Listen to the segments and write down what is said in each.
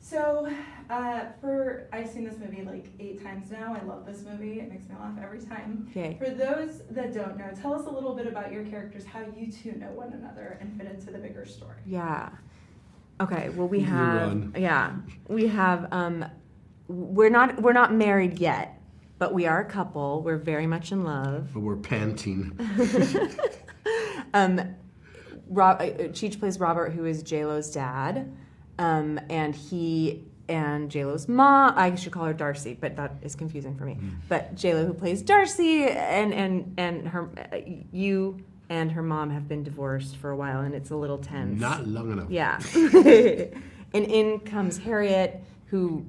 So, I've seen this movie like 8 times now. I love this movie. It makes me laugh every time. Okay. For those that don't know, tell us a little bit about your characters, how you two know one another and fit into the bigger story. Yeah. Okay. Well, we have. We're not married yet, but we are a couple. We're very much in love. But we're panting. Cheech plays Robert, who is J-Lo's dad. And he and J-Lo's mom, I should call her Darcy, but that is confusing for me. But J-Lo, who plays Darcy, and her, you and her mom have been divorced for a while, and it's a little tense. Not long enough. Yeah. And in comes Harriet, who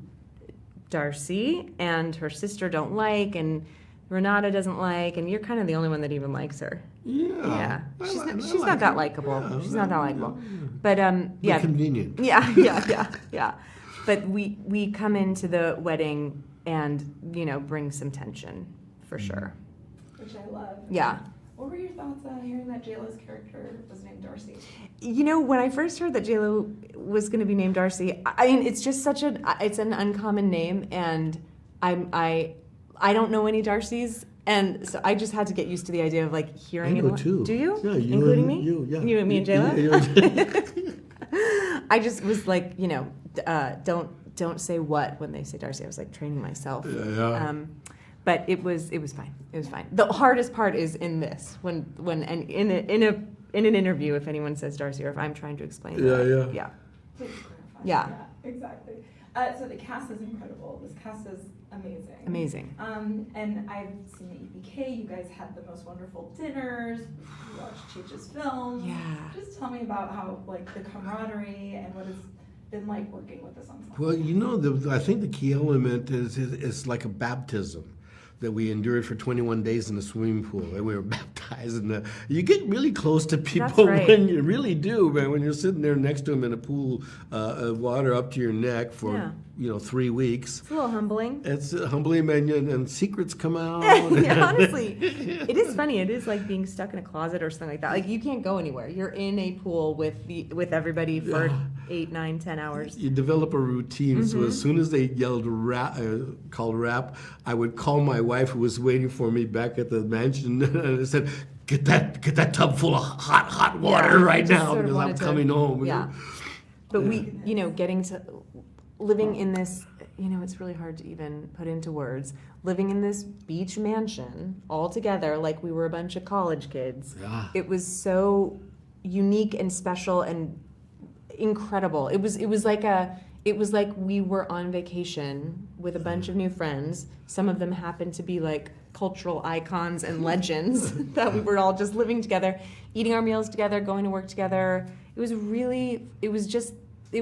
Darcy and her sister don't like, and Renata doesn't like, and you're kind of the only one that even likes her. Yeah. She's not that likable. Yeah, she's not that likable. But yeah. Convenient. Yeah. But we come into the wedding and, bring some tension for sure. Which I love. Yeah. What were your thoughts on hearing that J-Lo's character was named Darcy? When I first heard that J-Lo was going to be named Darcy, I mean, it's just it's an uncommon name, and I don't know any Darcys, and so I just had to get used to the idea of like hearing it. I know too. Do you? Yeah, including me? You, yeah. You and me and J-Lo? Yeah. I just was like, don't say what when they say Darcy. I was like training myself. Yeah. But it was fine. It was fine. The hardest part is in this when and in an interview, if anyone says Darcy or if I'm trying to explain that. Yeah. Yeah, exactly. So the cast is incredible. This cast is amazing. Amazing. And I've seen the EPK. You guys had the most wonderful dinners. You watched Cheech's films. Yeah. Just tell me about how the camaraderie and what it's been like working with this ensemble. Well, I think the key element is like a baptism that we endured for 21 days in a swimming pool, and we were baptized. And you get really close to people when you really do, man. When you're sitting there next to them in a pool of water up to your neck for 3 weeks. It's a little humbling. It's humbling, man, and secrets come out. Yeah, honestly, it is funny. It is like being stuck in a closet or something like that. Like you can't go anywhere. You're in a pool with everybody for 8, 9, 10 hours. You develop a routine. So as soon as they yelled called rap, I would call my wife, who was waiting for me back at the mansion, and I said, "Get that tub full of hot water right now because I'm coming home." Yeah, but we, getting to living in this, it's really hard to even put into words. Living in this beach mansion all together, like we were a bunch of college kids. Yeah. It was so unique and special and incredible. It was like we were on vacation with a bunch of new friends. Some of them happened to be like cultural icons and legends that we were all just living together, eating our meals together, going to work together. It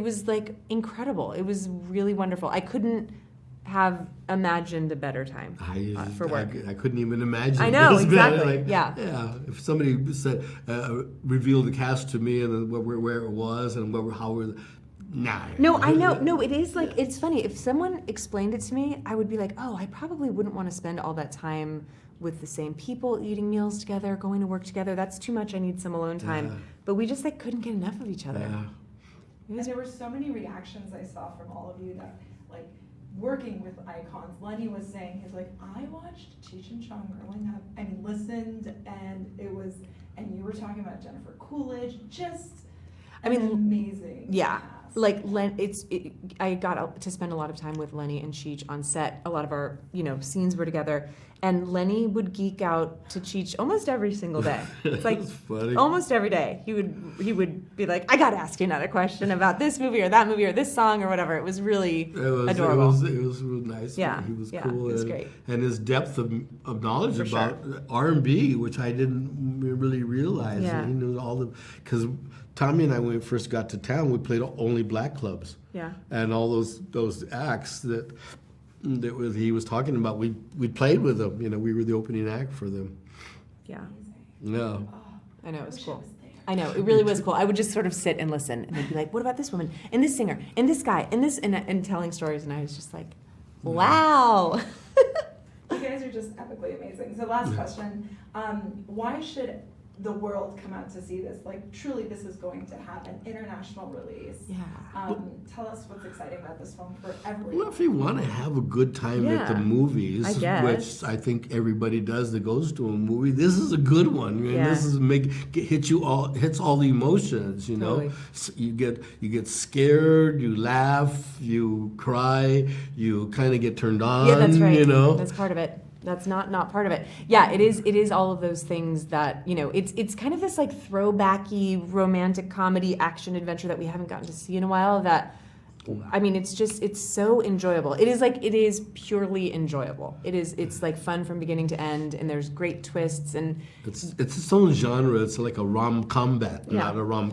was like incredible. It was really wonderful. I couldn't have imagined a better time for work. I couldn't even imagine. I know, this, exactly. Yeah. If somebody said, revealed the cast to me and then where it was and how we're. Nah. No, I know. No, it is like, it's funny. If someone explained it to me, I would be like, oh, I probably wouldn't want to spend all that time with the same people, eating meals together, going to work together. That's too much. I need some alone time. Yeah. But we just couldn't get enough of each other. Yeah. And there were so many reactions I saw from all of you that, working with icons. Lenny was saying, he's like, I watched Cheech and Chong growing up and listened, and you were talking about Jennifer Coolidge, amazing. Yeah. I got to spend a lot of time with Lenny and Cheech on set. A lot of our, scenes were together, and Lenny would geek out to Cheech almost every single day. It's like almost every day he would be like, I got to ask you another question about this movie or that movie or this song or whatever. It was really adorable. It was real nice. Yeah, he was cool. It was great. And his depth of knowledge about R&B, which I didn't really realize. Yeah. He knew because Tommy and I, when we first got to town, we played only black clubs. Yeah. And all those acts that he was talking about, we played with them. We were the opening act for them. Yeah. Yeah. I know, it was cool. I know, it really was cool. I would just sort of sit and listen, and they'd be like, what about this woman, and this singer, and this guy, and this, and telling stories, and I was just like, wow. You guys are just epically amazing. So last question, why should the world come out to see this. Like, truly, this is going to have an international release. Yeah. Tell us what's exciting about this film for everyone. Well, if you want to have a good time at the Yeah, movies, I guess. which I think everybody does that goes to a movie, this is a good one. And Yeah. this is hits all the emotions. You know, Totally. You get scared, you laugh, you cry, you kind of get turned on. Yeah, that's right. You know, That's part of it. That's not part of it. Yeah, it is all of those things that, you know, it's kind of this like throwbacky romantic comedy action adventure that we haven't gotten to see in a while that, I mean, it's so enjoyable. It is purely enjoyable. It's like fun from beginning to end, and there's great twists, and it's its own genre. It's like a rom-combat, Yeah. not a rom